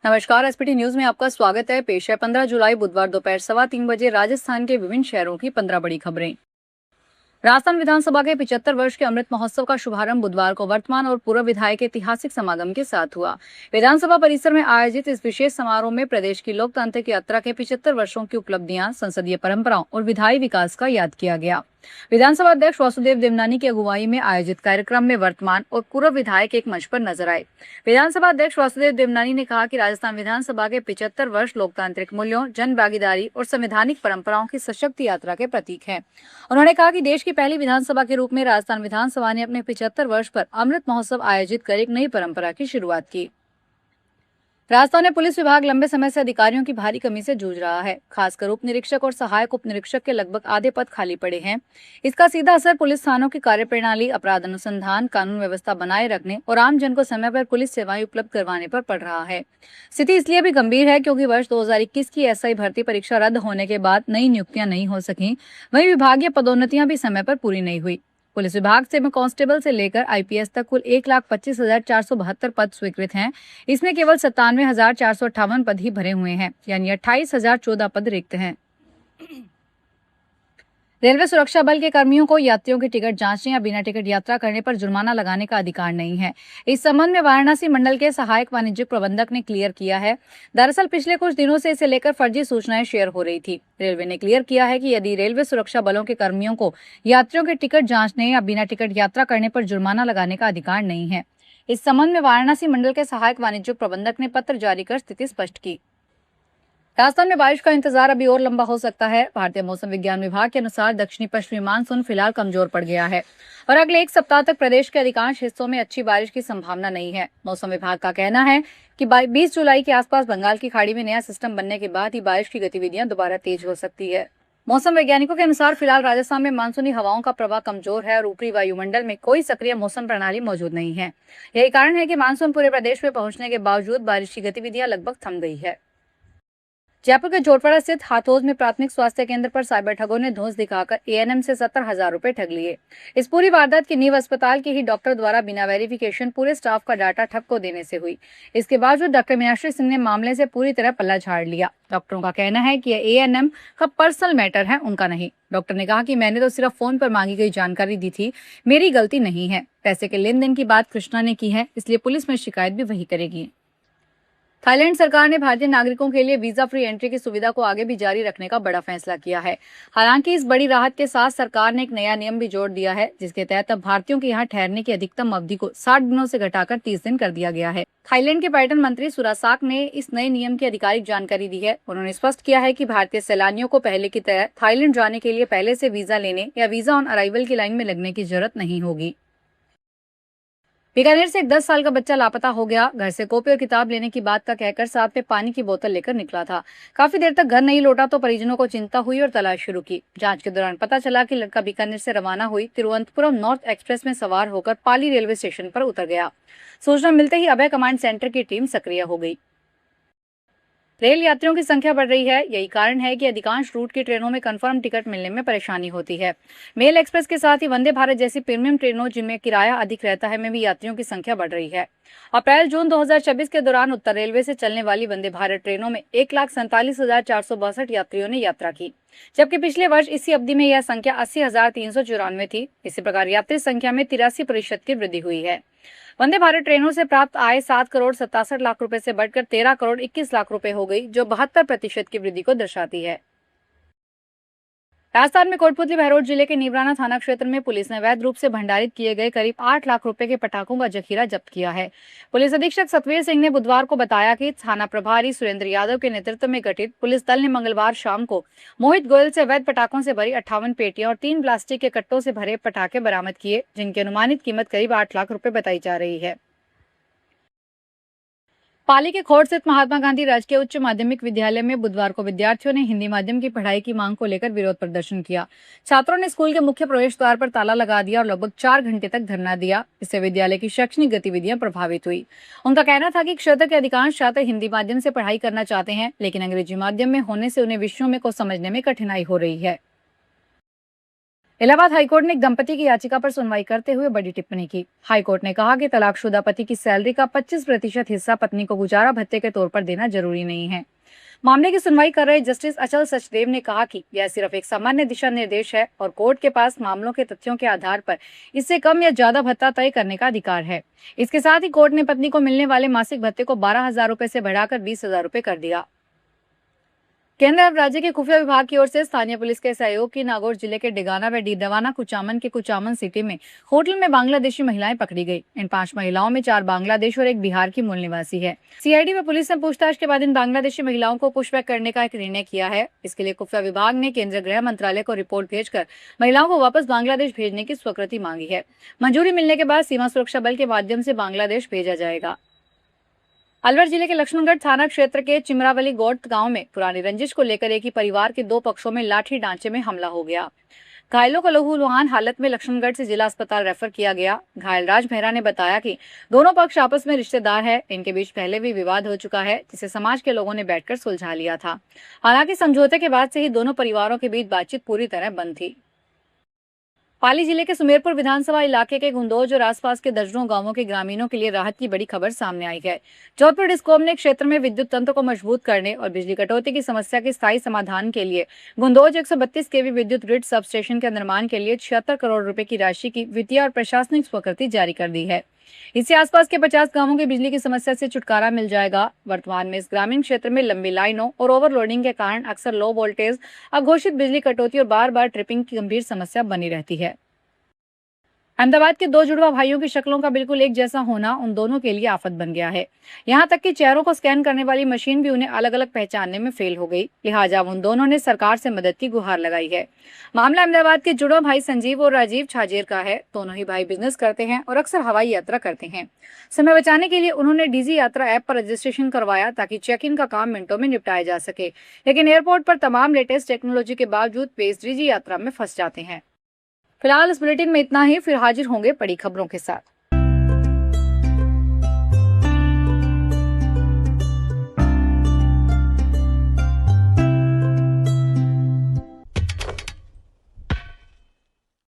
नमस्कार। SPT news में आपका स्वागत है। पेश है 15 जुलाई बुधवार दोपहर 3:15 राजस्थान के विभिन्न शहरों की 15 बड़ी खबरें। राजस्थान विधानसभा के 75 वर्ष के अमृत महोत्सव का शुभारंभ बुधवार को वर्तमान और पूर्व विधायक के ऐतिहासिक समागम के साथ हुआ। विधानसभा परिसर में आयोजित इस विशेष समारोह में प्रदेश की लोकतांत्रिक यात्रा के 75 वर्षों की उपलब्धियां, संसदीय परंपराओं और विधायी विकास का याद किया गया। विधानसभा अध्यक्ष वासुदेव देवनानी की अगुवाई में आयोजित कार्यक्रम में वर्तमान और पूर्व विधायक एक मंच पर नजर आए। विधानसभा अध्यक्ष वासुदेव देवनानी ने कहा कि राजस्थान विधानसभा के 75 वर्ष लोकतांत्रिक मूल्यों, जन भागीदारी और संवैधानिक परंपराओं की सशक्त यात्रा के प्रतीक हैं। उन्होंने कहा कि देश की पहली विधानसभा के रूप में राजस्थान विधानसभा ने अपने 75 वर्ष पर अमृत महोत्सव आयोजित कर एक नई परंपरा की शुरुआत की। राजस्थान में पुलिस विभाग लंबे समय से अधिकारियों की भारी कमी से जूझ रहा है। खासकर उप निरीक्षक और सहायक उप निरीक्षक के लगभग आधे पद खाली पड़े हैं। इसका सीधा असर पुलिस थानों की कार्यप्रणाली, अपराध अनुसंधान, कानून व्यवस्था बनाए रखने और आम जन को समय पर पुलिस सेवाएं उपलब्ध करवाने पर पड़ रहा है। स्थिति इसलिए भी गंभीर है क्योंकि वर्ष 2021 की एसआई भर्ती परीक्षा रद्द होने के बाद नई नियुक्तियां नहीं हो सकी। वहीं विभागीय पदोन्नतियां भी समय पर पूरी नहीं हुई। पुलिस विभाग से कांस्टेबल से लेकर आईपीएस तक कुल 1,25,472 पद स्वीकृत हैं। इसमें केवल 97,458 पद ही भरे हुए हैं, यानी 28,014 पद रिक्त हैं। रेलवे सुरक्षा बल के कर्मियों को यात्रियों की टिकट जांचने या बिना टिकट यात्रा करने पर जुर्माना लगाने का अधिकार नहीं है। इस संबंध में वाराणसी मंडल के सहायक वाणिज्यिक प्रबंधक ने क्लियर किया है। दरअसल पिछले कुछ दिनों से इसे लेकर फर्जी सूचनाएं शेयर हो रही थी। रेलवे ने क्लियर किया है कि यदि रेलवे सुरक्षा बलों के कर्मियों को यात्रियों के टिकट जांचने या बिना टिकट यात्रा करने पर जुर्माना लगाने का अधिकार नहीं है। इस संबंध में वाराणसी मंडल के सहायक वाणिज्यिक प्रबंधक ने पत्र जारी कर स्थिति स्पष्ट की। राजस्थान में बारिश का इंतजार अभी और लंबा हो सकता है। भारतीय मौसम विज्ञान विभाग के अनुसार दक्षिणी पश्चिमी मानसून फिलहाल कमजोर पड़ गया है और अगले एक सप्ताह तक प्रदेश के अधिकांश हिस्सों में अच्छी बारिश की संभावना नहीं है। मौसम विभाग का कहना है कि 20 जुलाई के आसपास बंगाल की खाड़ी में नया सिस्टम बनने के बाद ही बारिश की गतिविधियां दोबारा तेज हो सकती है। मौसम वैज्ञानिकों के अनुसार फिलहाल राजस्थान में मानसूनी हवाओं का प्रवाह कमजोर है और ऊपरी वायुमंडल में कोई सक्रिय मौसम प्रणाली मौजूद नहीं है। यही कारण है कि मानसून पूरे प्रदेश में पहुंचने के बावजूद बारिश की गतिविधियां लगभग थम गई है। जयपुर के जोटवाड़ा स्थित हाथोज में प्राथमिक स्वास्थ्य केंद्र पर साइबर ठगों ने धौंस दिखाकर एएनएम से 70,000 रुपए ठग लिए। इस पूरी वारदात की नींव अस्पताल के ही डॉक्टर द्वारा बिना वेरिफिकेशन पूरे स्टाफ का डाटा ठग को देने से हुई। इसके बावजूद डॉक्टर मीनाक्षी सिंह ने मामले से पूरी तरह पल्ला झाड़ लिया। डॉक्टरों का कहना है कि यह एएनएम का पर्सनल मैटर है, उनका नहीं। डॉक्टर ने कहा कि मैंने तो सिर्फ फोन पर मांगी गई जानकारी दी थी, मेरी गलती नहीं है। पैसे के लेन देन की बात कृष्णा ने की है, इसलिए पुलिस में शिकायत भी वही करेगी। थाईलैंड सरकार ने भारतीय नागरिकों के लिए वीजा फ्री एंट्री की सुविधा को आगे भी जारी रखने का बड़ा फैसला किया है। हालांकि इस बड़ी राहत के साथ सरकार ने एक नया नियम भी जोड़ दिया है, जिसके तहत अब भारतीयों के यहाँ ठहरने की अधिकतम अवधि को 60 दिनों से घटाकर 30 दिन कर दिया गया है। थाईलैंड के पर्यटन मंत्री सुरासाक ने इस नए नियम की आधिकारिक जानकारी दी है। उन्होंने स्पष्ट किया है कि भारतीय सैलानियों को पहले की तरह थाईलैंड जाने के लिए पहले से वीजा लेने या वीजा ऑन अराइवल की लाइन में लगने की जरूरत नहीं होगी। बीकानेर से एक 10 साल का बच्चा लापता हो गया। घर से कॉपी और किताब लेने की बात का कहकर साथ में पानी की बोतल लेकर निकला था। काफी देर तक घर नहीं लौटा तो परिजनों को चिंता हुई और तलाश शुरू की। जांच के दौरान पता चला कि लड़का बीकानेर से रवाना हुई तिरुवनंतपुरम नॉर्थ एक्सप्रेस में सवार होकर पाली रेलवे स्टेशन पर उतर गया। सूचना मिलते ही अभय कमांड सेंटर की टीम सक्रिय हो गई। रेल यात्रियों की संख्या बढ़ रही है। यही कारण है कि अधिकांश रूट की ट्रेनों में कंफर्म टिकट मिलने में परेशानी होती है। मेल एक्सप्रेस के साथ ही वंदे भारत जैसी प्रीमियम ट्रेनों जिनमें किराया अधिक रहता है में भी यात्रियों की संख्या बढ़ रही है। अप्रैल-जून 2026 के दौरान उत्तर रेलवे से चलने वाली वंदे भारत ट्रेनों में 1,47,462 यात्रियों ने यात्रा की, जबकि पिछले वर्ष इसी अवधि में यह संख्या 80,394 थी। इसी प्रकार यात्री संख्या में 83% की वृद्धि हुई है। वंदे भारत ट्रेनों से प्राप्त आय 7 करोड़ 67 लाख रुपए से बढ़कर 13 करोड़ 21 लाख रुपए हो गई, जो 72% की वृद्धि को दर्शाती है। राजस्थान में कोटपुतली बहरोड जिले के नीवराना थाना क्षेत्र में पुलिस ने अवैध रूप से भंडारित किए गए करीब 8 लाख रुपए के पटाखों का जखीरा जब्त किया है। पुलिस अधीक्षक सतवीर सिंह ने बुधवार को बताया कि थाना प्रभारी सुरेंद्र यादव के नेतृत्व में गठित पुलिस दल ने मंगलवार शाम को मोहित गोयल से अवैध पटाखों से भरी 58 पेटियां और 3 प्लास्टिक के कट्टों से भरे पटाखे बरामद किए, जिनकी अनुमानित कीमत करीब 8 लाख रुपए बताई जा रही है। पाली के खोड़ स्थित महात्मा गांधी राजकीय उच्च माध्यमिक विद्यालय में बुधवार को विद्यार्थियों ने हिंदी माध्यम की पढ़ाई की मांग को लेकर विरोध प्रदर्शन किया। छात्रों ने स्कूल के मुख्य प्रवेश द्वार पर ताला लगा दिया और लगभग 4 घंटे तक धरना दिया। इससे विद्यालय की शैक्षणिक गतिविधियां प्रभावित हुई। उनका कहना था कि क्षेत्र के अधिकांश छात्र हिंदी माध्यम से पढ़ाई करना चाहते हैं, लेकिन अंग्रेजी माध्यम में होने से उन्हें विषयों में को समझने में कठिनाई हो रही है। इलाहाबाद हाईकोर्ट ने एक दंपति की याचिका पर सुनवाई करते हुए बड़ी टिप्पणी की। हाईकोर्ट ने कहा कि तलाकशुदा पति की सैलरी का 25% हिस्सा पत्नी को गुजारा भत्ते के तौर पर देना जरूरी नहीं है। मामले की सुनवाई कर रहे जस्टिस अचल सचदेव ने कहा कि यह सिर्फ एक सामान्य दिशा निर्देश है और कोर्ट के पास मामलों के तथ्यों के आधार पर इससे कम या ज्यादा भत्ता तय करने का अधिकार है। इसके साथ ही कोर्ट ने पत्नी को मिलने वाले मासिक भत्ते को 12,000 रुपए से बढ़ाकर 20,000 रुपए कर दिया। केंद्र और राज्य के खुफिया विभाग की ओर से स्थानीय पुलिस के सहयोग की नागौर जिले के डिगाना व डीडवाना कुचामन के कुचामन सिटी में होटल में बांग्लादेशी महिलाएं पकड़ी गई। इन 5 महिलाओं में 4 बांग्लादेश और एक बिहार की मूल निवासी है। सीआईडी व पुलिस ने पूछताछ के बाद इन बांग्लादेशी महिलाओं को पुशबैक करने का एक निर्णय किया है। इसके लिए खुफिया विभाग ने केंद्रीय गृह मंत्रालय को रिपोर्ट भेजकर महिलाओं को वापस बांग्लादेश भेजने की स्वीकृति मांगी है। मंजूरी मिलने के बाद सीमा सुरक्षा बल के माध्यम से बांग्लादेश भेजा जाएगा। अलवर जिले के लक्ष्मणगढ़ थाना क्षेत्र के चिमरावली गोट गांव में पुरानी रंजिश को लेकर एक ही परिवार के 2 पक्षों में लाठी डांचे में हमला हो गया। घायलों को लहूलुहान हालत में लक्ष्मणगढ़ से जिला अस्पताल रेफर किया गया। घायल राज मेहरा ने बताया कि दोनों पक्ष आपस में रिश्तेदार है। इनके बीच पहले भी विवाद हो चुका है, जिसे समाज के लोगों ने बैठकर सुलझा लिया था। हालांकि समझौते के बाद से ही दोनों परिवारों के बीच बातचीत पूरी तरह बंद थी। पाली जिले के सुमेरपुर विधानसभा इलाके के गुंदोज और आसपास के दर्जनों गांवों के ग्रामीणों के लिए राहत की बड़ी खबर सामने आई है। जोधपुर डिस्कॉम ने क्षेत्र में विद्युत तंत्र को मजबूत करने और बिजली कटौती की समस्या के स्थायी समाधान के लिए गुंदोज 132 केवी विद्युत ग्रिड सब स्टेशन के निर्माण के लिए 76 करोड़ रुपए की राशि की वित्तीय और प्रशासनिक स्वीकृति जारी कर दी है। इससे आसपास के 50 गांवों की बिजली की समस्या से छुटकारा मिल जाएगा। वर्तमान में इस ग्रामीण क्षेत्र में लंबी लाइनों और ओवरलोडिंग के कारण अक्सर लो वोल्टेज, अघोषित बिजली कटौती और बार बार ट्रिपिंग की गंभीर समस्या बनी रहती है। अहमदाबाद के 2 जुड़वा भाइयों की शक्लों का बिल्कुल एक जैसा होना उन दोनों के लिए आफत बन गया है। यहाँ तक कि चेहरों को स्कैन करने वाली मशीन भी उन्हें अलग अलग पहचानने में फेल हो गई। लिहाजा उन दोनों ने सरकार से मदद की गुहार लगाई है। मामला अहमदाबाद के जुड़वा भाई संजीव और राजीव छाजेर का है। दोनों ही भाई बिजनेस करते हैं और अक्सर हवाई यात्रा करते हैं। समय बचाने के लिए उन्होंने डीजी यात्रा ऐप पर रजिस्ट्रेशन करवाया ताकि चेक इन का काम मिनटों में निपटाया जा सके, लेकिन एयरपोर्ट पर तमाम लेटेस्ट टेक्नोलॉजी के बावजूद वे इस डीजी यात्रा में फंस जाते हैं। फिलहाल इस बुलेटिन में इतना ही। फिर हाजिर होंगे बड़ी खबरों के साथ।